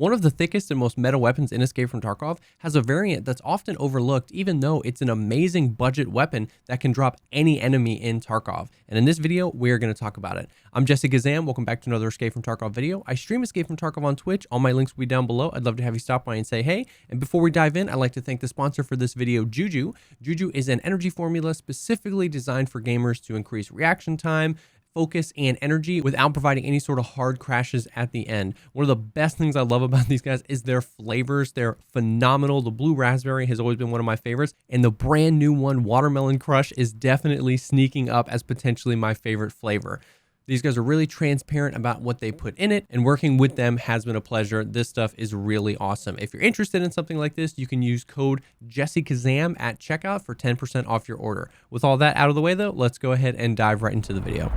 One of the thickest and most meta weapons in Escape from Tarkov has a variant that's often overlooked, even though it's an amazing budget weapon that can drop any enemy in Tarkov. And in this video, we're going to talk about it. I'm Jessekazam. Welcome back to another Escape from Tarkov video. I stream Escape from Tarkov on Twitch. All my links will be down below. I'd love to have you stop by and say hey. And before we dive in, I'd like to thank the sponsor for this video, Juju. Juju is an energy formula specifically designed for gamers to increase reaction time, focus, and energy without providing any sort of hard crashes at the end. One of the best things I love about these guys is their flavors. They're phenomenal. The blue raspberry has always been one of my favorites, and the brand new one, watermelon crush, is definitely sneaking up as potentially my favorite flavor. These guys are really transparent about what they put in it, and working with them has been a pleasure. This stuff is really awesome. If you're interested in something like this, you can use code Jessekazam at checkout for 10% off your order. With all that out of the way though, let's go ahead and dive right into the video.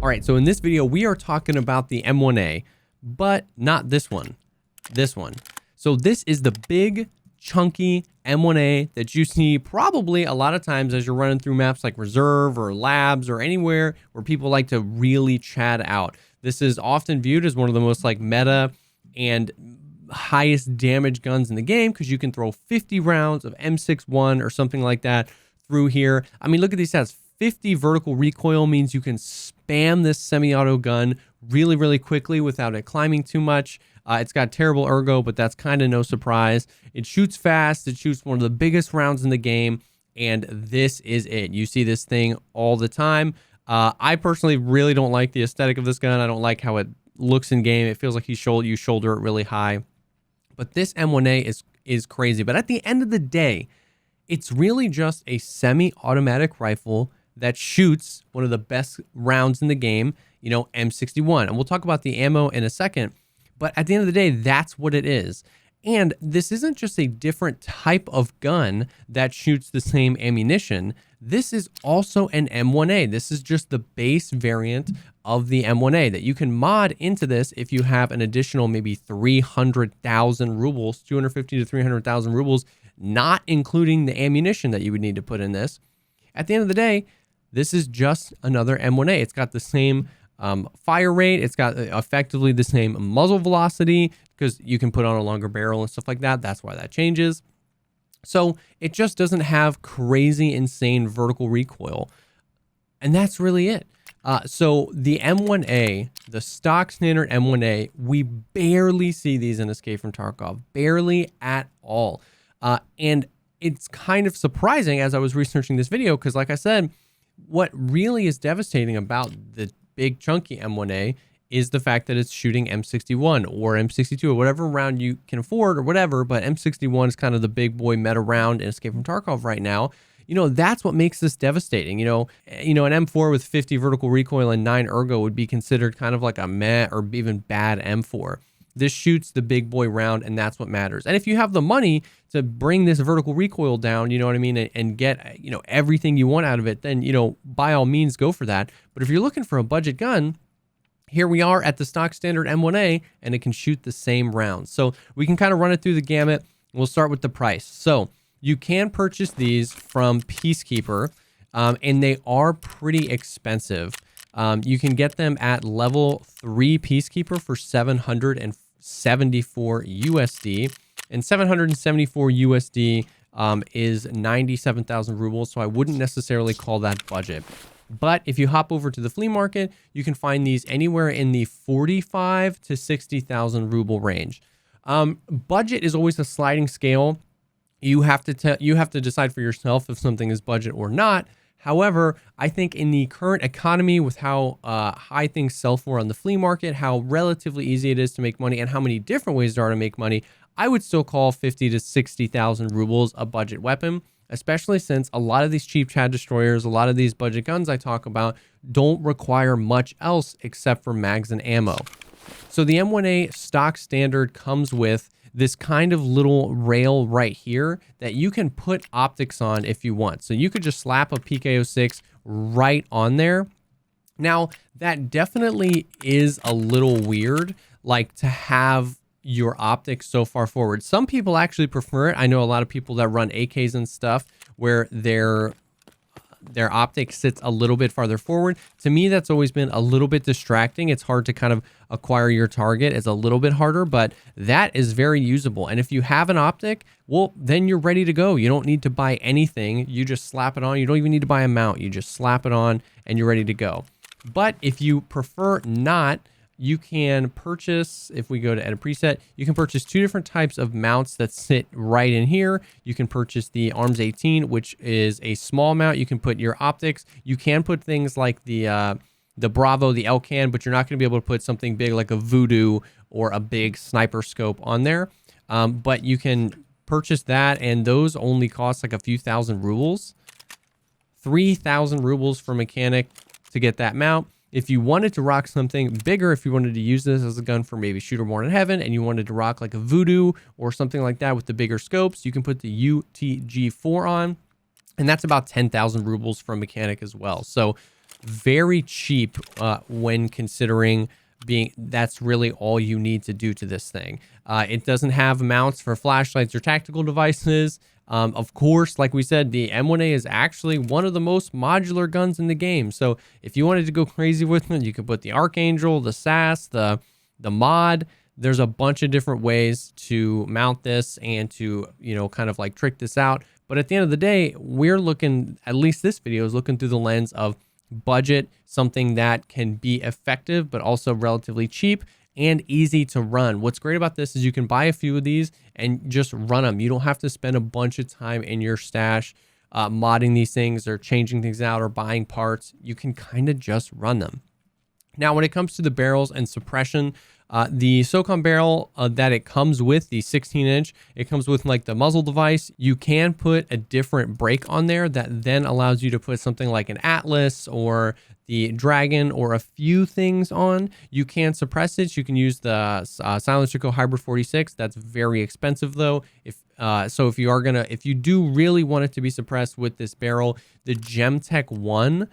All right, so in this video, we are talking about the M1A, but not this one, this one. So this is the big, chunky M1A that you see probably a lot of times as you're running through maps like Reserve or Labs or anywhere where people like to really chat out. This is often viewed as one of the most like meta and highest damage guns in the game because you can throw 50 rounds of M61 or something like that through here. I mean, look at these stats. 50 vertical recoil means you can spam this semi-auto gun really, really quickly without it climbing too much. It's got terrible ergo, but that's kind of no surprise. It shoots fast. It shoots one of the biggest rounds in the game, and this is it. You see this thing all the time. I personally really don't like the aesthetic of this gun. I don't like how it looks in game. It feels like you shoulder it really high. But this M1A is crazy. But at the end of the day, it's really just a semi-automatic rifle that shoots one of the best rounds in the game, you know, M61. And we'll talk about the ammo in a second. But at the end of the day, that's what it is. And this isn't just a different type of gun that shoots the same ammunition. This is also an M1A. This is just the base variant of the M1A that you can mod into this if you have an additional maybe 300,000 rubles, 250 to 300,000 rubles, not including the ammunition that you would need to put in this. At the end of the day, this is just another M1A. It's got the same fire rate. It's got effectively the same muzzle velocity because you can put on a longer barrel and stuff like that. That's why that changes. So it just doesn't have crazy, insane vertical recoil. And that's really it. So the M1A, the stock standard M1A, we barely see these in Escape from Tarkov. Barely at all. And it's kind of surprising as I was researching this video because, like I said, what really is devastating about the big chunky M1A is the fact that it's shooting M61 or M62 or whatever round you can afford or whatever, but M61 is kind of the big boy meta round in Escape from Tarkov right now. You know, that's what makes this devastating. You know, an M4 with 50 vertical recoil and 9 ergo would be considered kind of like a meh or even bad M4. This shoots the big boy round, and that's what matters. And if you have the money to bring this vertical recoil down, you know what I mean, and get, you know, everything you want out of it, then, you know, by all means, go for that. But if you're looking for a budget gun, here we are at the stock standard M1A, and it can shoot the same rounds. So we can kind of run it through the gamut. We'll start with the price. So you can purchase these from Peacekeeper, and they are pretty expensive. You can get them at level 3 Peacekeeper for 774 USD, and 774 USD is 97,000 rubles, so I wouldn't necessarily call that budget. But if you hop over to the flea market, you can find these anywhere in the 45 to 60,000 ruble range. Budget is always a sliding scale. You have to decide for yourself if something is budget or not. However, I think in the current economy with how high things sell for on the flea market, how relatively easy it is to make money, and how many different ways there are to make money, I would still call 50 to 60,000 rubles a budget weapon, especially since a lot of these cheap Chad destroyers, a lot of these budget guns I talk about don't require much else except for mags and ammo. So the M1A stock standard comes with this kind of little rail right here that you can put optics on if you want. So you could just slap a PKO6 right on there. Now, that definitely is a little weird, like to have your optics so far forward. Some people actually prefer it. I know a lot of people that run AKs and stuff where their their optic sits a little bit farther forward. To me, that's always been a little bit distracting. It's hard to kind of acquire your target. It's a little bit harder, but that is very usable. And if you have an optic, well, then you're ready to go. You don't need to buy anything. You just slap it on. You don't even need to buy a mount. You just slap it on and you're ready to go. But if you prefer not, you can purchase, if we go to edit preset, you can purchase 2 different types of mounts that sit right in here. You can purchase the Arms 18, which is a small mount. You can put your optics. You can put things like the Bravo, the Elcan, but you're not going to be able to put something big like a Voodoo or a big sniper scope on there. But you can purchase that, and those only cost like a few thousand rubles. 3,000 rubles for mechanic to get that mount. If you wanted to rock something bigger, if you wanted to use this as a gun for maybe Shooter Born in Heaven, and you wanted to rock like a Voodoo or something like that with the bigger scopes, you can put the UTG4 on, and that's about 10,000 rubles from mechanic as well. So very cheap when considering that's really all you need to do to this thing. It doesn't have mounts for flashlights or tactical devices. Of course, like we said, the M1A is actually one of the most modular guns in the game. So if you wanted to go crazy with it, you could put the Archangel, the SAS, the mod. There's a bunch of different ways to mount this and to, kind of like trick this out. But at the end of the day, we're looking, at least this video is looking through the lens of budget, something that can be effective, but also relatively cheap and easy to run. What's great about this is you can buy a few of these and just run them. You don't have to spend a bunch of time in your stash modding these things or changing things out or buying parts. You can kind of just run them. Now, when it comes to the barrels and suppression, the SOCOM barrel that it comes with, the 16-inch, it comes with like the muzzle device. You can put a different brake on there that then allows you to put something like an Atlas or the Dragon or a few things on. You can suppress it. You can use the Silencer Co Hybrid 46. That's very expensive though. If you do really want it to be suppressed with this barrel, the Gemtech 1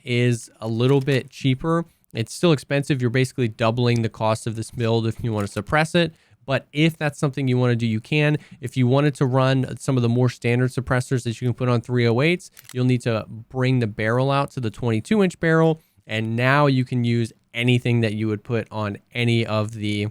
is a little bit cheaper. It's still expensive. You're basically doubling the cost of this build if you want to suppress it. But if that's something you want to do, you can. If you wanted to run some of the more standard suppressors that you can put on 308s, you'll need to bring the barrel out to the 22-inch barrel. And now you can use anything that you would put on any of the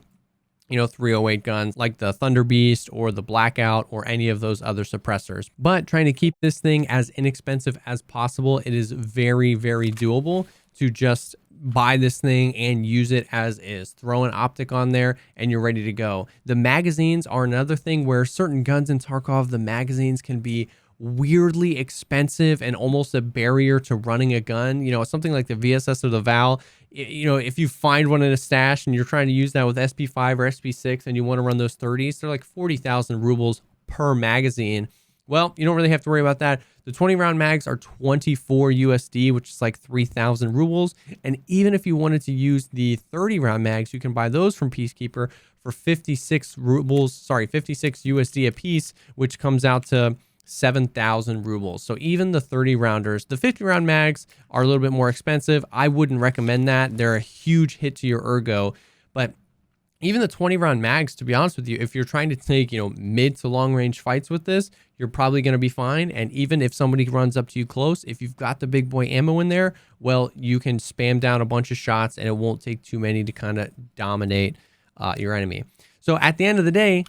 308 guns like the Thunder Beast or the Blackout or any of those other suppressors. But trying to keep this thing as inexpensive as possible, it is very, very doable to just buy this thing and use it as is. Throw an optic on there and you're ready to go. The magazines are another thing where certain guns in Tarkov, the magazines can be weirdly expensive and almost a barrier to running a gun. Something like the VSS or the Val, if you find one in a stash and you're trying to use that with SP5 or SP6 and you want to run those 30s, they're like 40,000 rubles per magazine. Well, you don't really have to worry about that. The 20-round mags are 24 USD, which is like 3,000 rubles. And even if you wanted to use the 30-round mags, you can buy those from Peacekeeper for 56 USD a piece, which comes out to 7,000 rubles. So even the 30-rounders, the 50-round mags are a little bit more expensive. I wouldn't recommend that. They're a huge hit to your ergo. But even the 20-round mags, to be honest with you, if you're trying to take, mid to long range fights with this, you're probably going to be fine. And even if somebody runs up to you close, if you've got the big boy ammo in there, well, you can spam down a bunch of shots and it won't take too many to kind of dominate your enemy. So at the end of the day,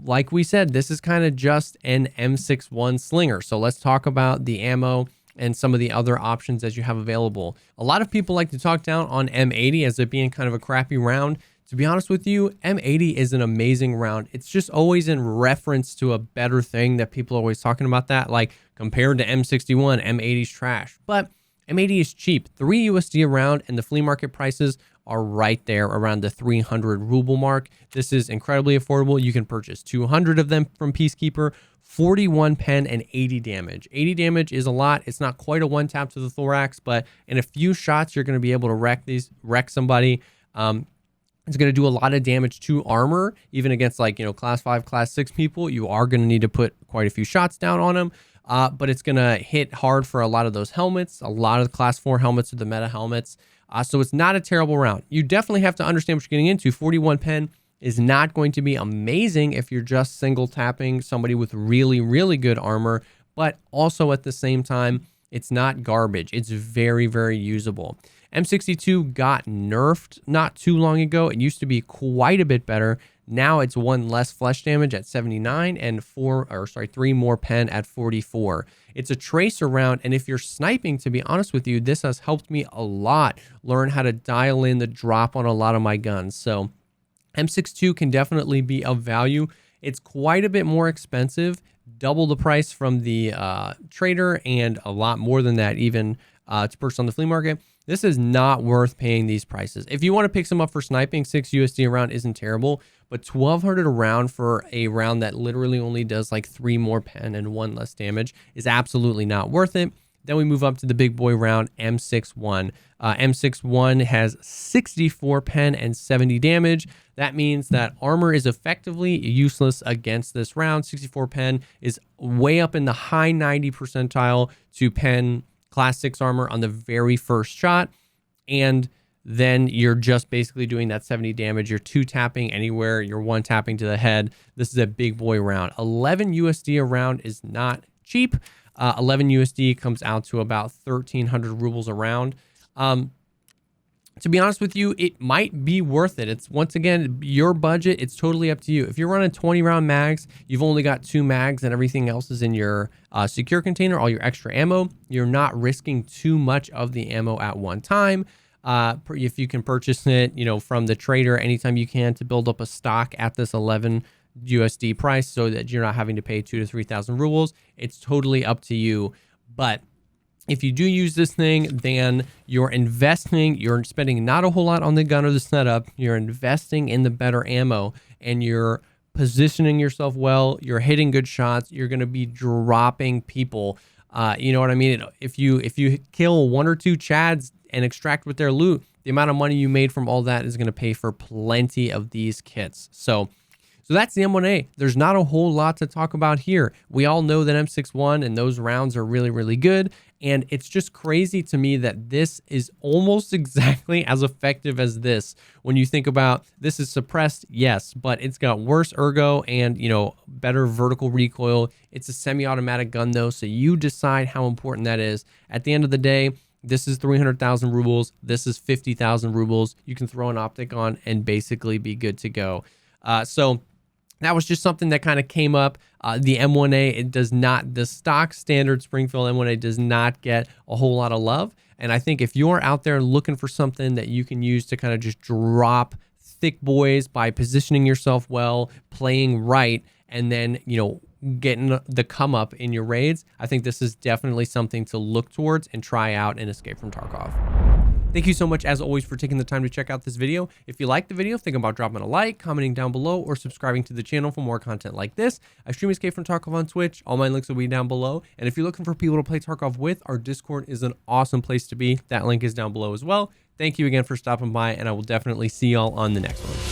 like we said, this is kind of just an M61 slinger. So let's talk about the ammo and some of the other options that you have available. A lot of people like to talk down on M80 as it being kind of a crappy round. To be honest with you, M80 is an amazing round. It's just always in reference to a better thing that people are always talking about that. Like compared to M61, M80's trash. But M80 is cheap, 3 USD a round, and the flea market prices are right there around the 300 ruble mark. This is incredibly affordable. You can purchase 200 of them from Peacekeeper, 41 pen and 80 damage. 80 damage is a lot. It's not quite a one tap to the thorax, but in a few shots, you're going to be able to wreck somebody. It's going to do a lot of damage to armor, even against class 5, class 6 people. You are going to need to put quite a few shots down on them, but it's going to hit hard for a lot of those helmets. A lot of the class 4 helmets are the meta helmets. So it's not a terrible round. You definitely have to understand what you're getting into. 41 pen is not going to be amazing if you're just single tapping somebody with really, really good armor, but also at the same time, It's not garbage. It's very, very usable. M62 got nerfed not too long ago. It used to be quite a bit better. Now it's one less flesh damage at 79 and 3 more pen at 44. It's a tracer round, and if you're sniping, to be honest with you, this has helped me a lot learn how to dial in the drop on a lot of my guns. So M62 can definitely be of value. It's quite a bit more expensive, double the price from the trader, and a lot more than that even to purchase on the flea market. This is not worth paying these prices. If you want to pick some up for sniping, 6 USD a round isn't terrible, but 1200 a round for a round that literally only does like 3 more pen and 1 less damage is absolutely not worth it. Then we move up to the big boy round, M61. M61 has 64 pen and 70 damage. That means that armor is effectively useless against this round. 64 pen is way up in the high 90 percentile to pen class 6 armor on the very first shot, and then you're just basically doing that 70 damage. You're 2 tapping anywhere, you're 1 tapping to the head. This is a big boy round. 11 USD a round is not cheap. 11 USD comes out to about 1,300 rubles a round. To be honest with you, it might be worth it. It's, once again, your budget. It's totally up to you. If you're running 20 round mags, you've only got 2 mags and everything else is in your secure container, all your extra ammo, you're not risking too much of the ammo at one time. If you can purchase it, from the trader anytime you can to build up a stock at this 11 USD price so that you're not having to pay 2,000 to 3,000 rubles, it's totally up to you. But if you do use this thing, then you're investing, you're spending not a whole lot on the gun or the setup, you're investing in the better ammo, and you're positioning yourself well, you're hitting good shots, you're going to be dropping people. You know what I mean? If you kill 1 or 2 Chads and extract with their loot, the amount of money you made from all that is going to pay for plenty of these kits. So that's the M1A. There's not a whole lot to talk about here. We all know that M61 and those rounds are really, really good. And it's just crazy to me that this is almost exactly as effective as this. When you think about, this is suppressed, yes, but it's got worse ergo and, better vertical recoil. It's a semi-automatic gun though, so you decide how important that is. At the end of the day, this is 300,000 rubles. This is 50,000 rubles. You can throw an optic on and basically be good to go. So that was just something that kind of came up. The M1A, it does not, the stock standard Springfield M1A does not get a whole lot of love. And I think if you're out there looking for something that you can use to kind of just drop thick boys by positioning yourself well, playing right, and then, getting the come up in your raids, I think this is definitely something to look towards and try out in Escape from Tarkov. Thank you so much, as always, for taking the time to check out this video. If you liked the video, think about dropping a like, commenting down below, or subscribing to the channel for more content like this. I stream Escape from Tarkov on Twitch. All my links will be down below. And if you're looking for people to play Tarkov with, our Discord is an awesome place to be. That link is down below as well. Thank you again for stopping by, and I will definitely see y'all on the next one.